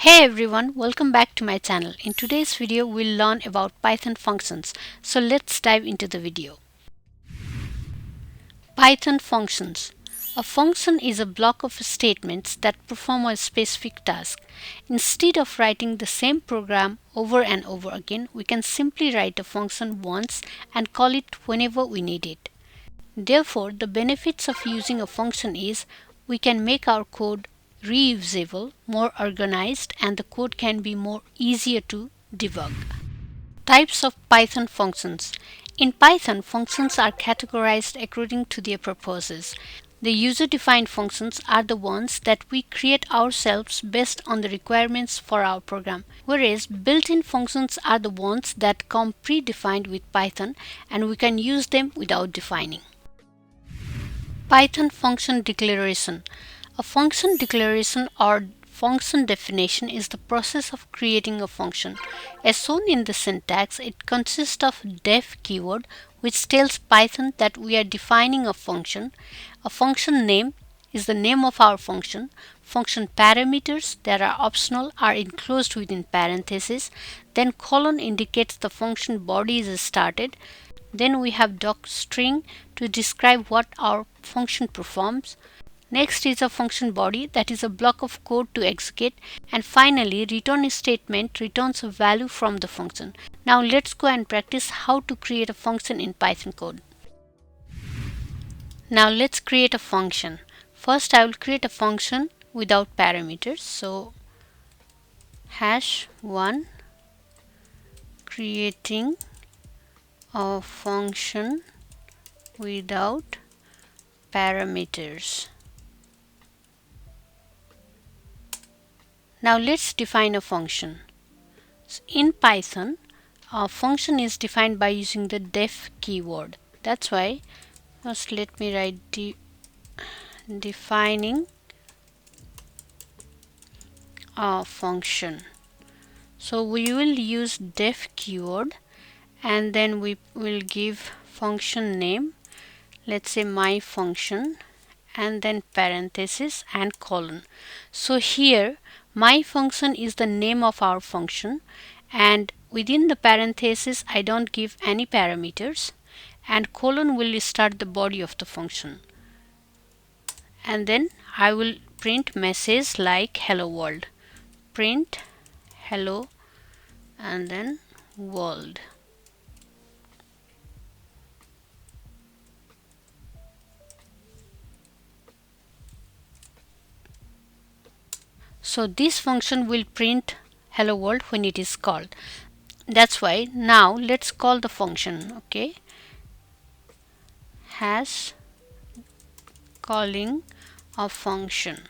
Hey everyone, welcome back to my channel. In today's video, we'll learn about Python functions. So let's dive into the video. Python functions. A function is a block of statements that perform a specific task. Instead of writing the same program over and over again, we can simply write a function once and call it whenever we need it. Therefore, the benefits of using a function is we can make our code reusable, more organized, and the code can be more easier to debug. Types of Python functions. In Python, functions are categorized according to their purposes. The user-defined functions are the ones that we create ourselves based on the requirements for our program, whereas built-in functions are the ones that come predefined with Python and we can use them without defining. Python function declaration. A function declaration or function definition is the process of creating a function. As shown in the syntax, it consists of def keyword which tells Python that we are defining a function. A function name is the name of our function. Function parameters that are optional are enclosed within parentheses. Then colon indicates the function body is started. Then we have docstring to describe what our function performs. Next is a function body, that is a block of code to execute, and finally return statement returns a value from the function. Now let's go and practice how to create a function in Python code. Now let's create a function. First I will create a function without parameters. So #1 creating a function without parameters. Now let's define a function. So in Python, a function is defined by using the def keyword. That's why first let me write defining a function. So we will use def keyword and then we will give function name, let's say my function, and then parenthesis and colon. So here my function is the name of our function, and within the parenthesis I don't give any parameters, and colon will start the body of the function, and then I will print message like hello world, print hello and then world. So this function will print hello world when it is called. That's why now let's call the function. Okay, hash calling a function.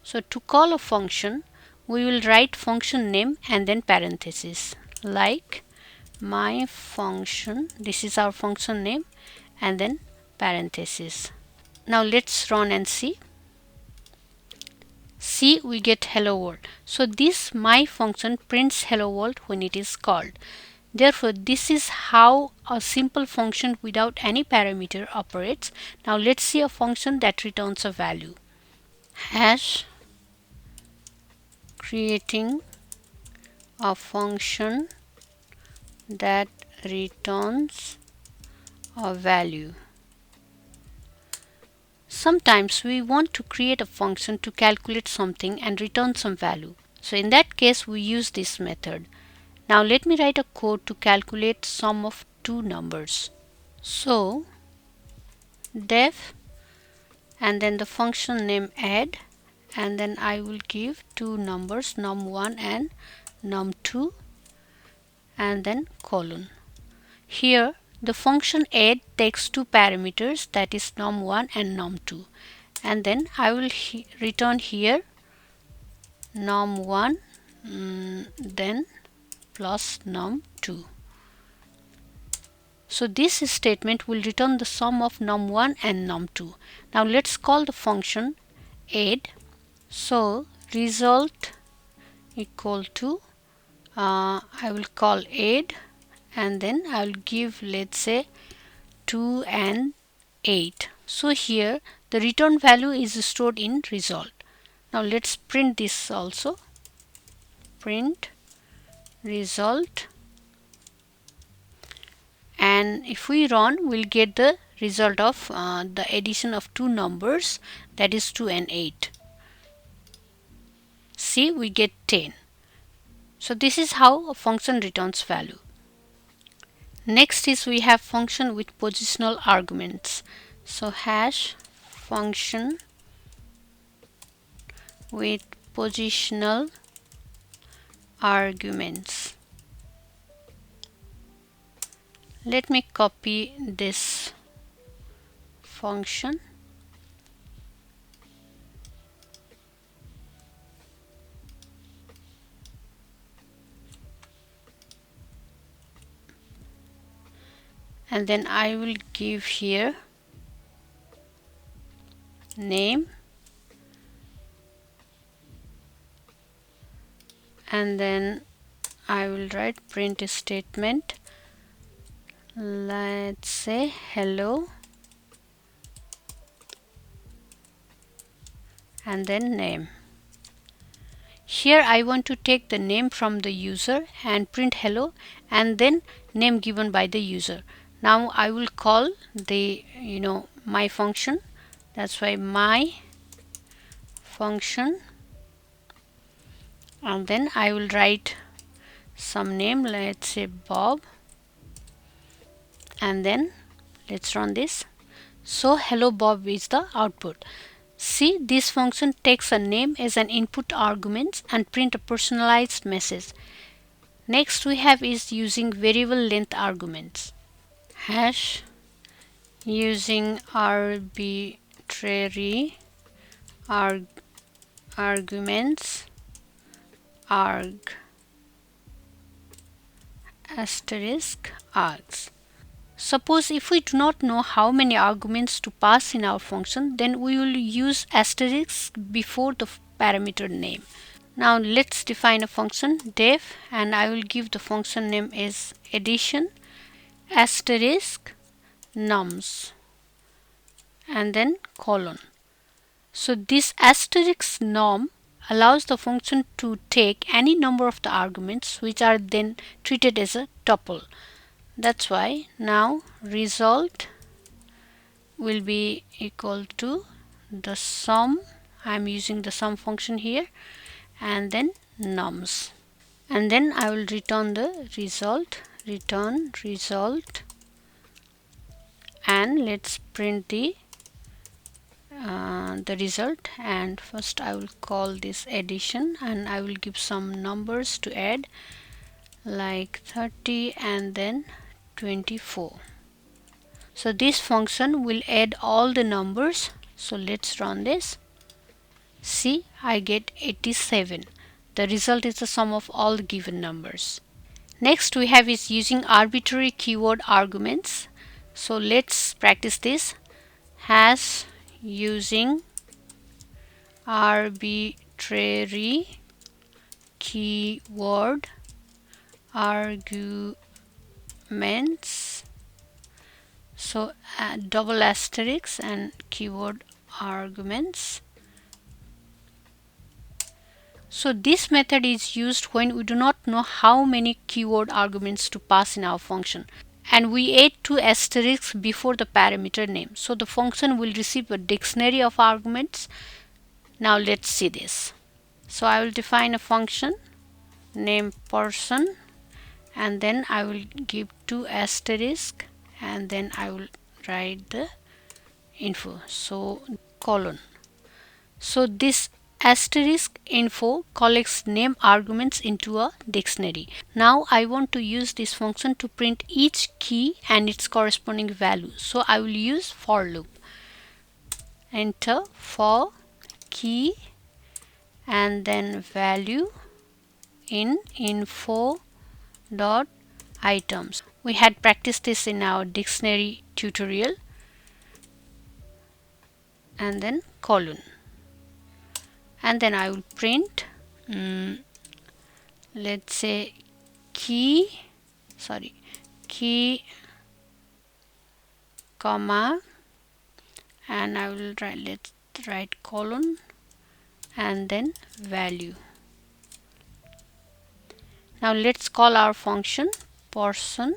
So to call a function, we will write function name and then parenthesis like my function. This is our function name and then parenthesis. Now let's run and see. See, we get hello world. So this my function prints hello world when it is called. Therefore, this is how a simple function without any parameter operates. Now let's see a function that returns a value. Hash creating a function that returns a value. Sometimes we want to create a function to calculate something and return some value. So in that case we use this method. Now let me write a code to calculate sum of two numbers. So def and then the function name add, and then I will give two numbers num1 and num2 and then colon. Here the function add takes two parameters, that is num1 and num2, and then I will return here num1 then plus num2. So this statement will return the sum of num1 and num2. Now let's call the function add. So result equal to I will call add, and then I will give, let's say, 2 and 8. So here the return value is stored in result. Now let's print this also. print result, and if we run, we'll get the result of the addition of two numbers, that is 2 and 8. See, we get 10. So this is how a function returns value. Next is we have function with positional arguments. So hash function with positional arguments. Let me copy this function and then I will give here name, and then I will write print statement. Let's say hello and then name. Here I want to take the name from the user and print hello and then name given by the user. Now I will call the my function. That's why my function, and then I will write some name, let's say Bob, and then let's run this. So hello Bob is the output. See, this function takes a name as an input argument and print a personalized message. Next we have is using variable length arguments. Hash using arbitrary arguments arg asterisk args. Suppose if we do not know how many arguments to pass in our function, then we will use asterisk before the parameter name. Now let's define a function def, and I will give the function name as addition asterisk nums and then colon. So this asterisk num allows the function to take any number of the arguments which are then treated as a tuple. That's why now result will be equal to the sum. I'm using the sum function here, and then nums, and then I will return the result, return result, and let's print the result. And first I will call this addition and I will give some numbers to add like 30 and then 24. So this function will add all the numbers. So let's run this. See, I get 87. The result is the sum of all the given numbers. Next we have is using arbitrary keyword arguments. So let's practice this. Hash using arbitrary keyword arguments. So double asterisk and keyword arguments. So this method is used when we do not know how many keyword arguments to pass in our function, and we add two asterisks before the parameter name. So the function will receive a dictionary of arguments. Now let's see this. So I will define a function name person, and then I will give two asterisks, and then I will write the info, so colon. So this asterisk info collects name arguments into a dictionary. Now I want to use this function to print each key and its corresponding value. So I will use for loop. Enter for key and then value in info dot items. We had practiced this in our dictionary tutorial, and then colon, and then I will print let's say key comma, and I will let's write colon and then value. Now let's call our function person,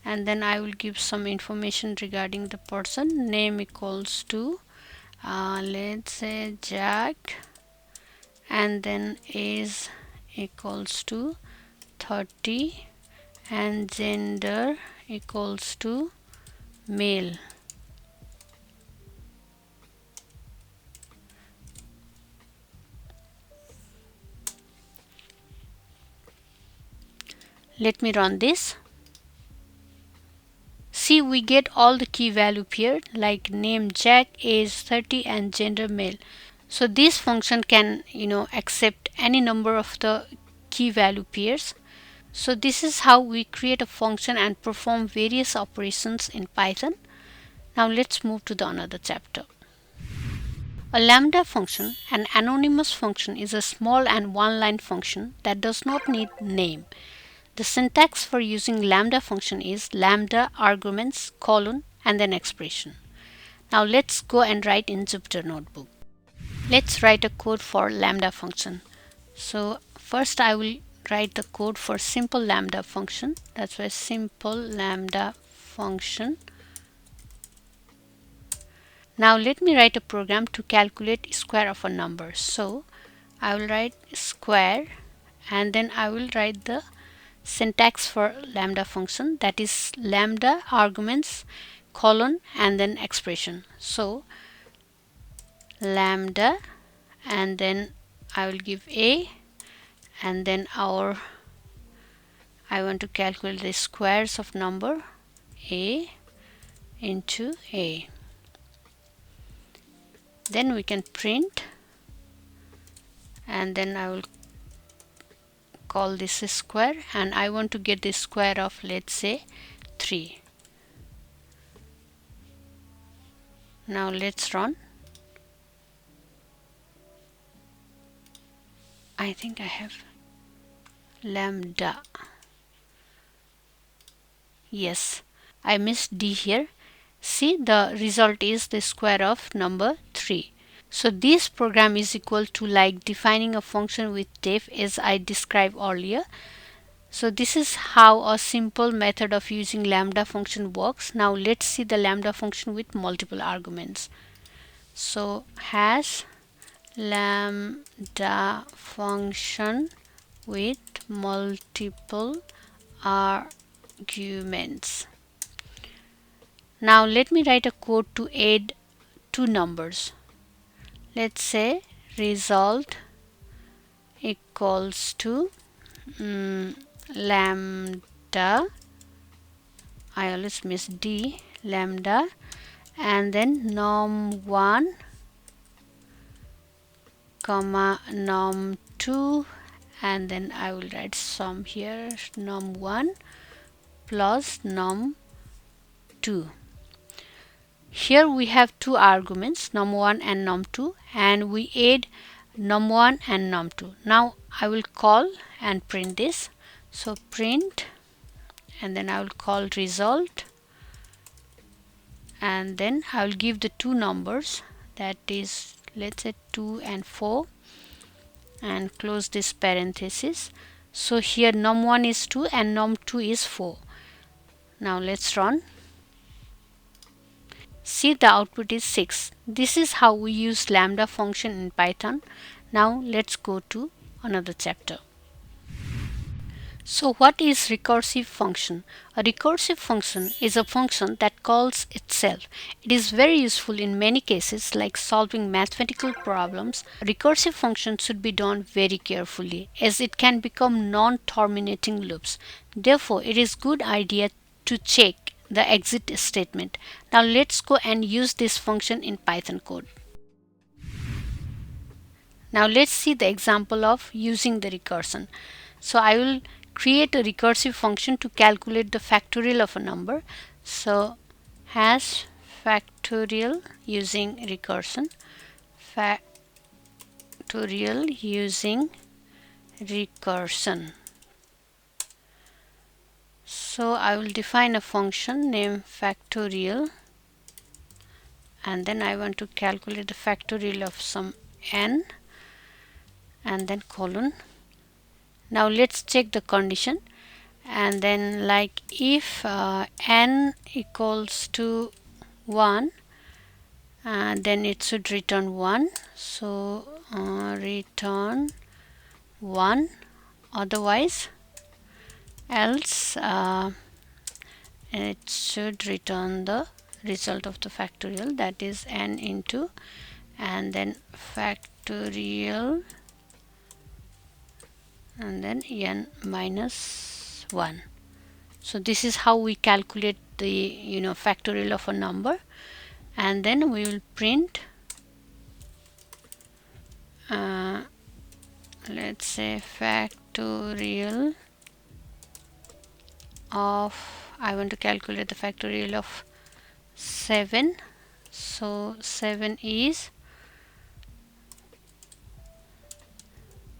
and then I will give some information regarding the person. Name equals to let's say Jack, and then age equals to 30, and gender equals to male. Let me run this. See, we get all the key value paired like name Jack, age 30, and gender male. So this function can accept any number of the key value pairs. So this is how we create a function and perform various operations in Python. Now let's move to the another chapter. A lambda function, an anonymous function, is a small and one-line function that does not need name. The syntax for using lambda function is lambda arguments colon and then expression. Now let's go and write in Jupyter Notebook. Let's write a code for lambda function. So first I will write the code for simple lambda function. That's why simple lambda function. Now let me write a program to calculate square of a number. So I will write square, and then I will write the syntax for lambda function, that is lambda arguments colon and then expression. So lambda, and then I will give a, and then I want to calculate the squares of number a into a. Then we can print, and then I will call this a square, and I want to get the square of, let's say, 3. Now let's run. I think I have lambda. Yes, I missed D here. See, the result is the square of number 3. So this program is equal to like defining a function with def as I described earlier. So this is how a simple method of using lambda function works. Now let's see the lambda function with multiple arguments. So hash lambda function with multiple arguments. Now let me write a code to add two numbers. Let's say result equals to lambda, I always miss D, lambda, and then num1 comma num2, and then I will write sum here, num1 plus num2. Here we have two arguments, num1 and num2, and we add num1 and num2. Now I will call and print this. So print, and then I will call result, and then I will give the two numbers, that is, let's say 2 and 4, and close this parenthesis. So here num1 is 2 and num2 is 4. Now let's run. See, the output is 6. This is how we use lambda function in Python. Now let's go to another chapter. So what is recursive function? A recursive function is a function that calls itself. It is very useful in many cases like solving mathematical problems. A recursive function should be done very carefully as it can become non-terminating loops. Therefore, it is a good idea to check the exit statement. Now let's go and use this function in Python code. Now let's see the example of using the recursion. So I will create a recursive function to calculate the factorial of a number. So hash factorial using recursion, factorial using recursion. So I will define a function named factorial, and then I want to calculate the factorial of some n, and then colon. Now let's check the condition, and then like if n equals to 1, then it should return 1. So return 1, otherwise else it should return the result of the factorial, that is n into and then factorial and then n minus 1. So this is how we calculate the factorial of a number, and then we will print let's say factorial of, I want to calculate the factorial of 7. So 7 is,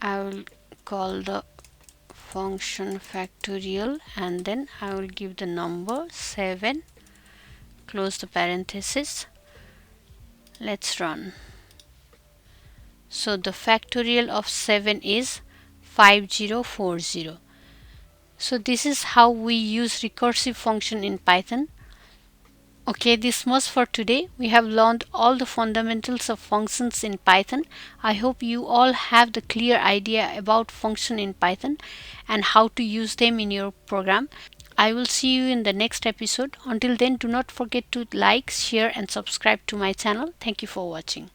I will call the function factorial and then I will give the number 7, close the parenthesis. Let's run. So the factorial of 7 is 5040. So this is how we use recursive function in Python. Okay, this was for today. We have learned all the fundamentals of functions in Python. I hope you all have the clear idea about function in Python and how to use them in your program. I will see you in the next episode. Until then, do not forget to like, share and subscribe to my channel. Thank you for watching.